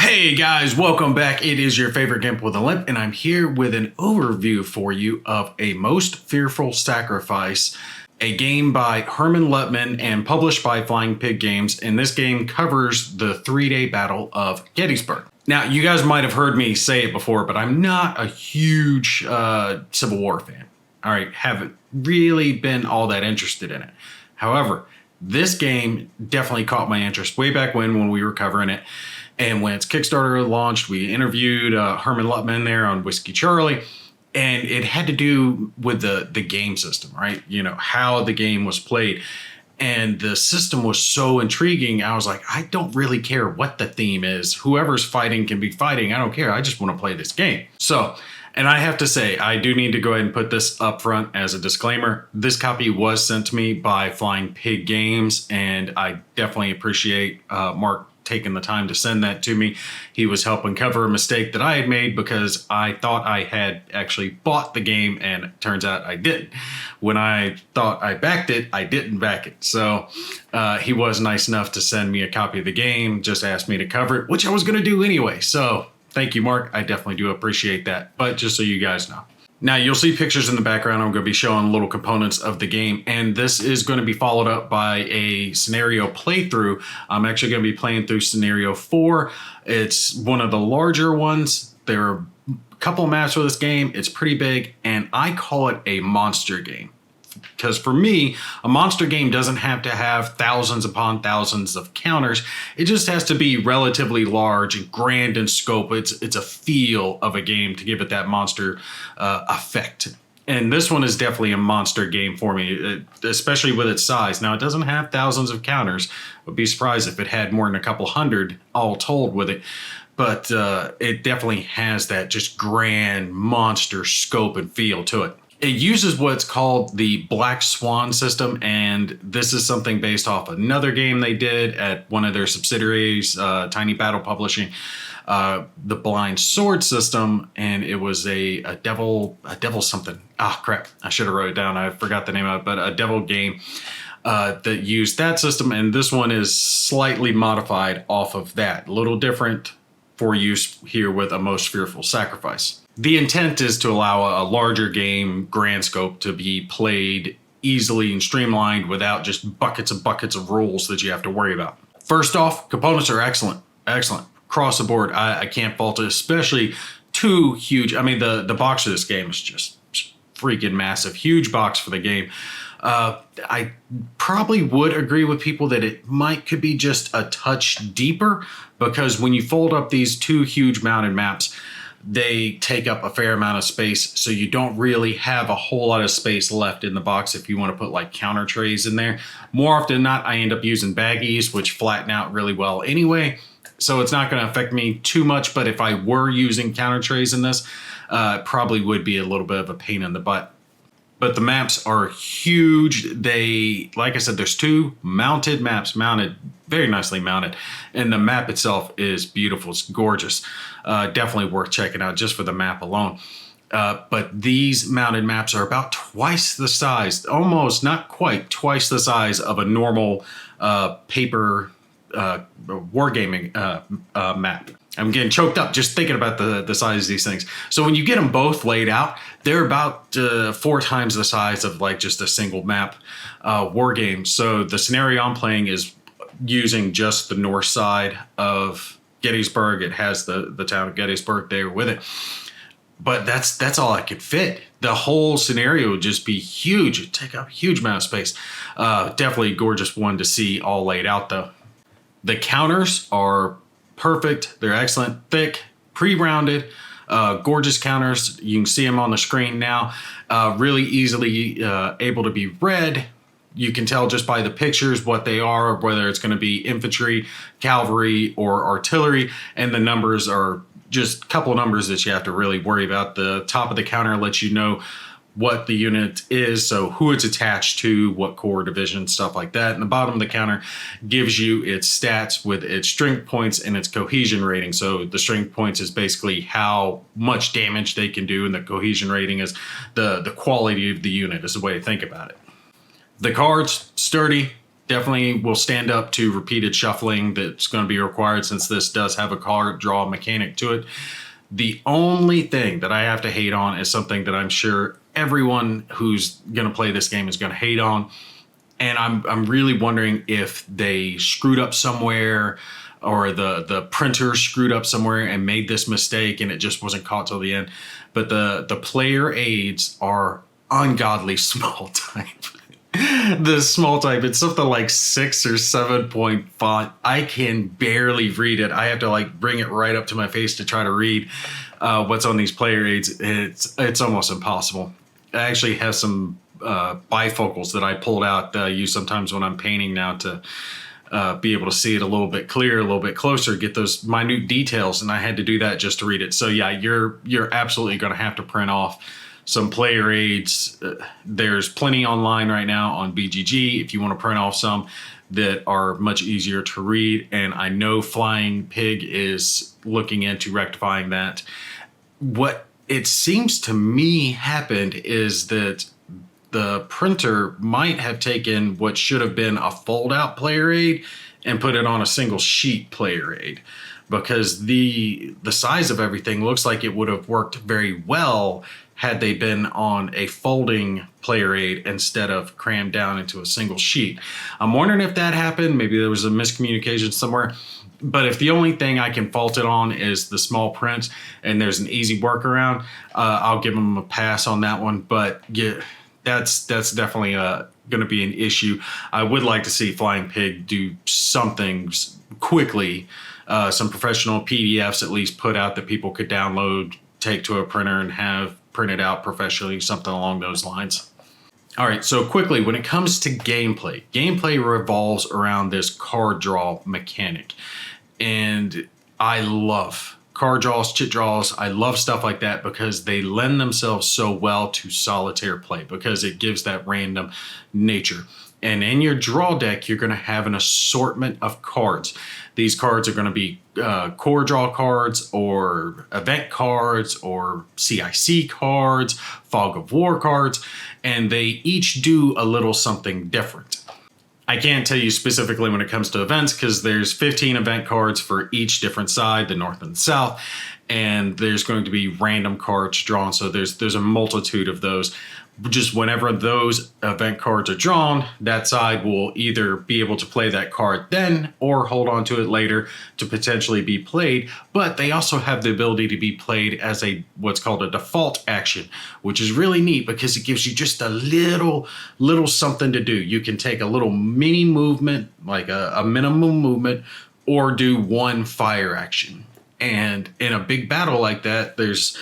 Hey guys, welcome back. It is your favorite Gimp with a Limp, and I'm here with an overview for you of A Most Fearful Sacrifice, a game by Herman Luttman and published by Flying Pig Games, and this game covers the 3-day Battle of Gettysburg. Now, you guys might have heard me say it before, but I'm not a huge Civil War fan. All right, haven't really been all that interested in it. However, this game definitely caught my interest way back when we were covering it. And when its Kickstarter launched, we interviewed Herman Luttman there on Whiskey Charlie. And it had to do with the game system, right? You know, how the game was played. And the system was so intriguing. I was like, I don't really care what the theme is. Whoever's fighting can be fighting. I don't care. I just want to play this game. So, and I have to say, I do need to go ahead and put this up front as a disclaimer. This copy was sent to me by Flying Pig Games, and I definitely appreciate Mark taking the time to send that to me. He was helping cover a mistake that I had made because I thought I had actually bought the game, and it turns out I didn't. When I thought I backed it, I didn't back it. So he was nice enough to send me a copy of the game, just asked me to cover it, which I was going to do anyway. So thank you, Mark. I definitely do appreciate that. But just so you guys know. Now, you'll see pictures in the background. I'm going to be showing little components of the game, and this is going to be followed up by a scenario playthrough. I'm actually going to be playing through scenario 4. It's one of the larger ones. There are a couple of maps for this game. It's pretty big, and I call it a monster game. Because for me, a monster game doesn't have to have thousands upon thousands of counters. It just has to be relatively large and grand in scope. It's a feel of a game to give it that monster effect. And this one is definitely a monster game for me, especially with its size. Now, it doesn't have thousands of counters. I'd be surprised if it had more than a couple hundred all told with it. But it definitely has that just grand monster scope and feel to it. It uses what's called the Black Swan system, and this is something based off another game they did at one of their subsidiaries, Tiny Battle Publishing, the Blind Sword system, and it was a devil something. Ah, crap! I should have wrote it down. I forgot the name of it, but a devil game that used that system, and this one is slightly modified off of that, a little different for use here with A Most Fearful Sacrifice. The intent is to allow a larger game, grand scope, to be played easily and streamlined without just buckets of rules that you have to worry about. First off, components are excellent. Across the board, I can't fault it, especially two huge, I mean, the box of this game is just freaking massive. Huge box for the game. I probably would agree with people that it could be just a touch deeper, because when you fold up these two huge mounted maps, they take up a fair amount of space, so you don't really have a whole lot of space left in the box if you want to put like counter trays in there. More often than not, I end up using baggies, which flatten out really well anyway, so it's not going to affect me too much. But if I were using counter trays in this, it probably would be a little bit of a pain in the butt. But the maps are huge. They, like I said, there's two mounted maps, very nicely mounted. And the map itself is beautiful. It's gorgeous. Definitely worth checking out just for the map alone. But these mounted maps are about twice the size, almost, not quite, twice the size of a normal paper wargaming map. I'm getting choked up just thinking about the size of these things. So when you get them both laid out, they're about 4 times the size of like just a single map war game. So the scenario I'm playing is using just the north side of Gettysburg. It has the town of Gettysburg there with it. But that's all I could fit. The whole scenario would just be huge. It'd take up a huge amount of space. Definitely a gorgeous one to see all laid out though. The counters are perfect. They're excellent, thick, pre-rounded, gorgeous counters. You can see them on the screen now. Really easily able to be read. You can tell just by the pictures what they are, whether it's going to be infantry, cavalry, or artillery. And the numbers are just a couple of numbers that you have to really worry about. The top of the counter lets you know what the unit is, so who it's attached to, what corps, division, stuff like that. And the bottom of the counter gives you its stats with its strength points and its cohesion rating. So the strength points is basically how much damage they can do, and the cohesion rating is the quality of the unit, is the way to think about it. The cards, sturdy, definitely will stand up to repeated shuffling that's going to be required, since this does have a card draw mechanic to it. The only thing that I have to hate on is something that I'm sure everyone who's going to play this game is going to hate on. And I'm really wondering if they screwed up somewhere, or the printer screwed up somewhere and made this mistake and it just wasn't caught till the end. But the player aids are ungodly small type. The small type, it's something like 6 or 7 point font. I can barely read it. I have to like bring it right up to my face to try to read what's on these player aids. It's almost impossible. I actually have some bifocals that I pulled out that I use sometimes when I'm painting now to be able to see it a little bit clearer, a little bit closer, get those minute details, and I had to do that just to read it. So yeah, you're absolutely going to have to print off some player aids. There's plenty online right now on BGG if you want to print off some that are much easier to read, and I know Flying Pig is looking into rectifying that. What it seems to me happened is that the printer might have taken what should have been a fold-out player aid and put it on a single sheet player aid, because the size of everything looks like it would have worked very well had they been on a folding player aid instead of crammed down into a single sheet. I'm wondering if that happened. Maybe there was a miscommunication somewhere. But if the only thing I can fault it on is the small print and there's an easy workaround, I'll give them a pass on that one. But yeah, that's definitely going to be an issue. I would like to see Flying Pig do something quickly, some professional PDFs at least put out that people could download, take to a printer and have printed out professionally, something along those lines. All right, so quickly, when it comes to gameplay revolves around this card draw mechanic. And I love card draws, chit draws. I love stuff like that because they lend themselves so well to solitaire play because it gives that random nature. And in your draw deck, you're going to have an assortment of cards. These cards are going to be core draw cards or event cards or CIC cards, fog of war cards, and they each do a little something different. I can't tell you specifically when it comes to events because there's 15 event cards for each different side, the north and the south, and there's going to be random cards drawn. So there's a multitude of those. Just whenever those event cards are drawn, that side will either be able to play that card then or hold on to it later to potentially be played. But they also have the ability to be played as what's called a default action, which is really neat because it gives you just a little something to do. You can take a little mini movement, like a minimum movement, or do one fire action. And in a big battle like that, there's,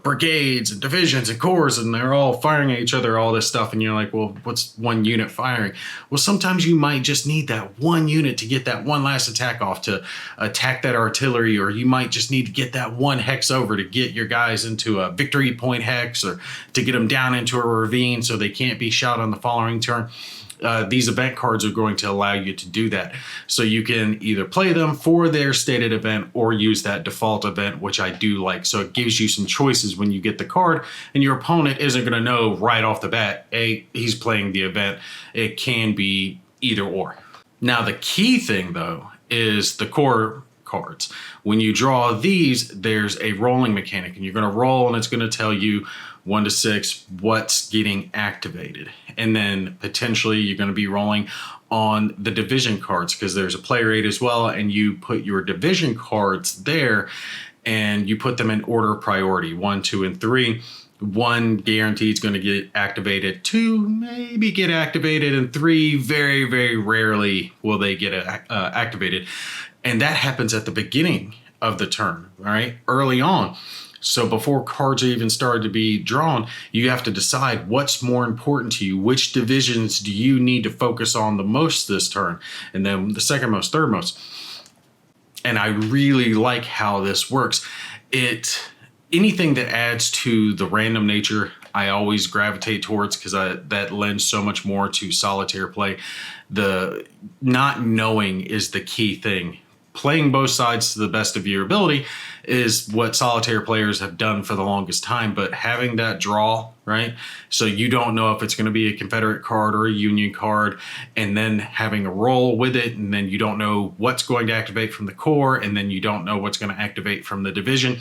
brigades and divisions and corps, and they're all firing at each other, all this stuff. And you're like, well, what's one unit firing? Well, sometimes you might just need that one unit to get that one last attack off to attack that artillery, or you might just need to get that one hex over to get your guys into a victory point hex or to get them down into a ravine so they can't be shot on the following turn. These event cards are going to allow you to do that. So you can either play them for their stated event or use that default event, which I do like. So it gives you some choices when you get the card, and your opponent isn't going to know right off the bat, he's playing the event. It can be either or. Now, the key thing, though, is the core cards. When you draw these, there's a rolling mechanic, and you're going to roll, and it's going to tell you 1 to 6 what's getting activated. And then potentially you're going to be rolling on the division cards because there's a player aid as well, and you put your division cards there and you put them in order of priority, 1, 2, and 3. 1 guaranteed is going to get activated, 2 maybe get activated, and 3 very, very rarely will they get activated. And that happens at the beginning of the turn, right? Early on. So before cards are even started to be drawn, you have to decide what's more important to you. Which divisions do you need to focus on the most this turn? And then the second most, third most. And I really like how this works. Anything that adds to the random nature, I always gravitate towards because that lends so much more to solitaire play. The not knowing is the key thing. playing both sides to the best of your ability is what solitaire players have done for the longest time. But having that draw, right? So you don't know if it's going to be a Confederate card or a Union card, and then having a roll with it, and then you don't know what's going to activate from the core, and then you don't know what's going to activate from the division.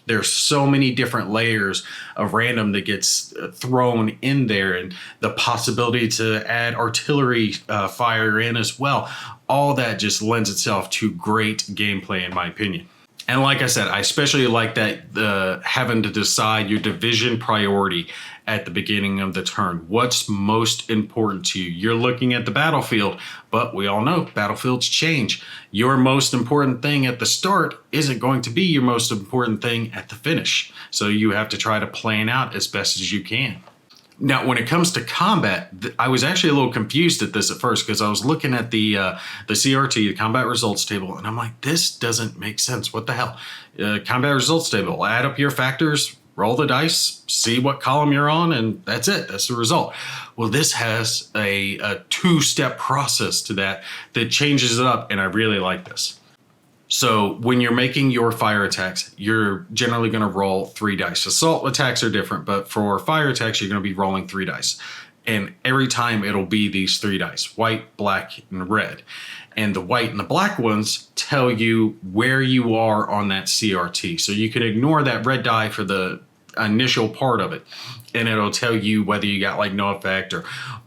There's so many different layers of random that gets thrown in there, and the possibility to add artillery fire in as well. All that just lends itself to great gameplay, in my opinion. And like I said, I especially like that having to decide your division priority at the beginning of the turn. What's most important to you? You're looking at the battlefield, but we all know battlefields change. Your most important thing at the start isn't going to be your most important thing at the finish. So you have to try to plan out as best as you can. Now, when it comes to combat, I was actually a little confused at this at first because I was looking at the CRT, the combat results table, and I'm like, this doesn't make sense. What the hell? Combat results table, add up your factors, roll the dice, see what column you're on, and that's it. That's the result. Well, this has a two-step process to that changes it up, and I really like this. So when you're making your fire attacks, you're generally going to roll 3 dice. Assault attacks are different, but for fire attacks, you're going to be rolling 3 dice. And every time it'll be these 3 dice, white, black, and red. And the white and the black ones tell you where you are on that CRT. So you can ignore that red die for the initial part of it, and it'll tell you whether you got like no effect or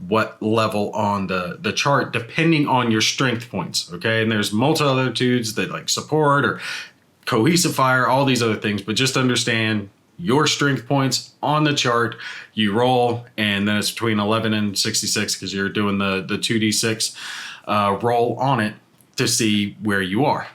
what level on the chart depending on your strength points. Okay, and there's multitudes that like support or cohesive fire, all these other things, but just understand your strength points on the chart. You roll, and then it's between 11 and 66 because you're doing the 2d6 roll on it to see where you are.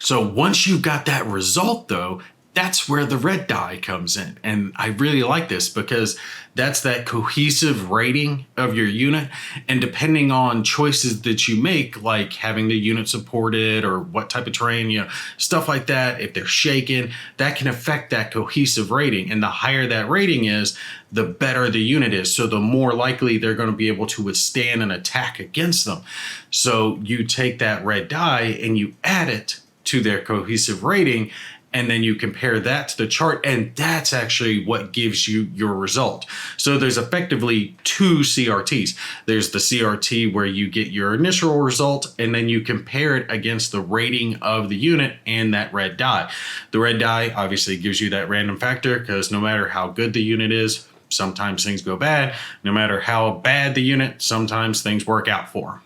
So once you've got that result though, that's where the red die comes in. And I really like this because that's that cohesive rating of your unit. And depending on choices that you make, like having the unit supported or what type of terrain, stuff like that, if they're shaken, that can affect that cohesive rating. And the higher that rating is, the better the unit is. So the more likely they're going to be able to withstand an attack against them. So you take that red die and you add it to their cohesive rating, and then you compare that to the chart, and that's actually what gives you your result. So there's effectively 2 CRTs. There's the CRT where you get your initial result, and then you compare it against the rating of the unit and that red die. The red die obviously gives you that random factor because no matter how good the unit is, sometimes things go bad. No matter how bad the unit, sometimes things work out for them.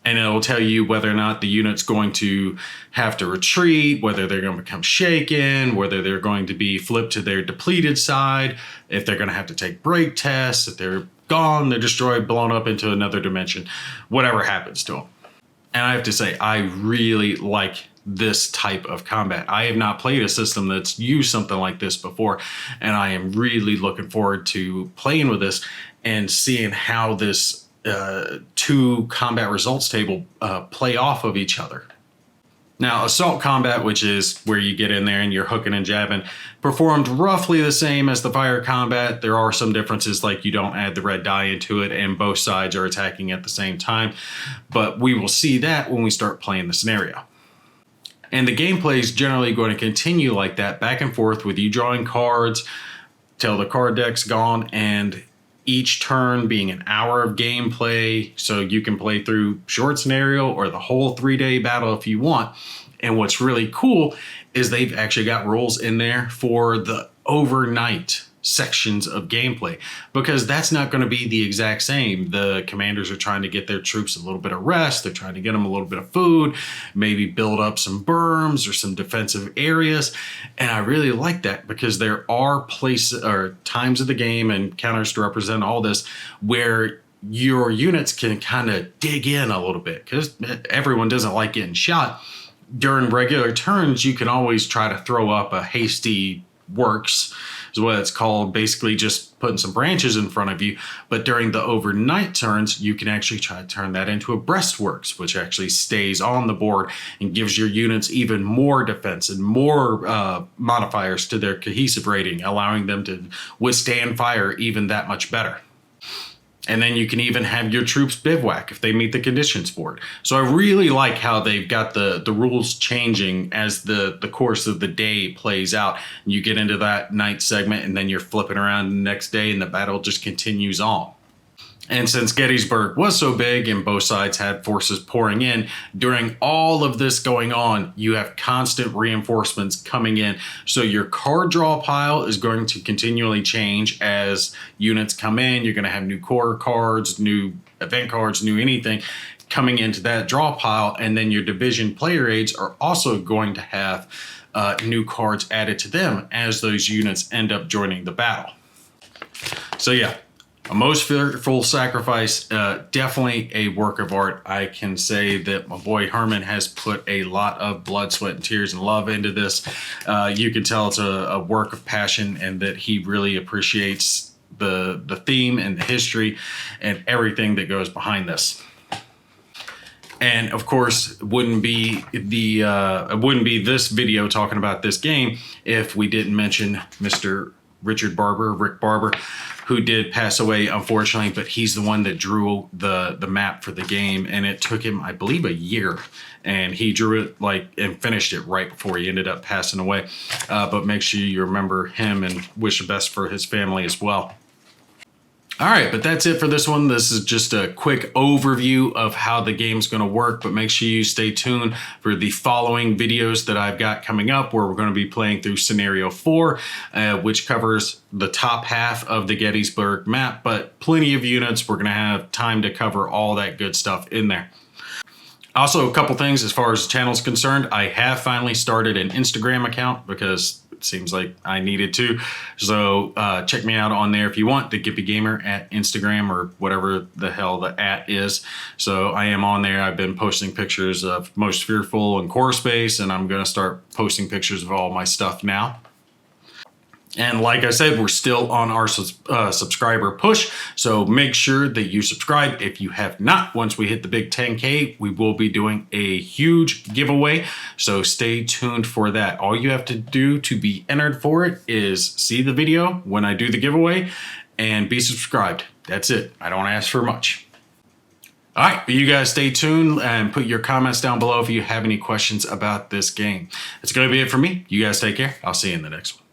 And it'll tell you whether or not the unit's going to have to retreat, whether they're going to become shaken, whether they're going to be flipped to their depleted side, if they're going to have to take break tests, if they're gone, they're destroyed, blown up into another dimension, whatever happens to them. And I have to say, I really like this type of combat. I have not played a system that's used something like this before, and I am really looking forward to playing with this and seeing how this 2 combat results table play off of each other. Now, assault combat, which is where you get in there and you're hooking and jabbing, performed roughly the same as the fire combat. There are some differences, like you don't add the red die into it and both sides are attacking at the same time, but we will see that when we start playing the scenario. And the gameplay is generally going to continue like that, back and forth with you drawing cards till the card deck's gone, and each turn being an hour of gameplay, so you can play through short scenario or the whole 3-day battle if you want. And what's really cool is they've actually got rules in there for the overnight sections of gameplay, because that's not going to be the exact same. The commanders are trying to get their troops a little bit of rest. They're trying to get them a little bit of food, maybe build up some berms or some defensive areas. And I really like that because there are places or times of the game and counters to represent all this where your units can kind of dig in a little bit, because everyone doesn't like getting shot. During regular turns, you can always try to throw up a hasty works, is what it's called, basically just putting some branches in front of you. But during the overnight turns, you can actually try to turn that into a breastworks, which actually stays on the board and gives your units even more defense and more modifiers to their cohesive rating, allowing them to withstand fire even that much better. And then you can even have your troops bivouac if they meet the conditions for it. So I really like how they've got the rules changing as the course of the day plays out. You get into that night segment and then you're flipping around the next day and the battle just continues on. And since Gettysburg was so big and both sides had forces pouring in, during all of this going on, you have constant reinforcements coming in. So your card draw pile is going to continually change as units come in. You're going to have new core cards, new event cards, new anything coming into that draw pile. And then your division player aids are also going to have new cards added to them as those units end up joining the battle. So yeah. A most fearful sacrifice, definitely a work of art. I can say that my boy Herman has put a lot of blood, sweat, and tears and love into this. You can tell it's a work of passion and that he really appreciates the theme and the history and everything that goes behind this. And of course, it wouldn't be this video talking about this game if we didn't mention Mr. Rick Barber, who did pass away, unfortunately, but he's the one that drew the map for the game, and it took him, I believe, a year, and he drew it and finished it right before he ended up passing away. But make sure you remember him and wish the best for his family as well. All right, but that's it for this one. This is just a quick overview of how the game's going to work, but make sure you stay tuned for the following videos that I've got coming up where we're going to be playing through Scenario 4, which covers the top half of the Gettysburg map, but plenty of units. We're going to have time to cover all that good stuff in there. Also, a couple things as far as the channel is concerned. I have finally started an Instagram account because it seems like I needed to. So check me out on there if you want, TheGimpyGamer at Instagram or whatever the hell the @ is. So I am on there. I've been posting pictures of Most Fearful and Core Space, and I'm going to start posting pictures of all my stuff now. And like I said, we're still on our subscriber push, so make sure that you subscribe if you have not. Once we hit the big 10K, we will be doing a huge giveaway, so stay tuned for that. All you have to do to be entered for it is see the video when I do the giveaway and be subscribed. That's it. I don't ask for much. All right, but you guys stay tuned and put your comments down below if you have any questions about this game. That's going to be it for me. You guys take care. I'll see you in the next one.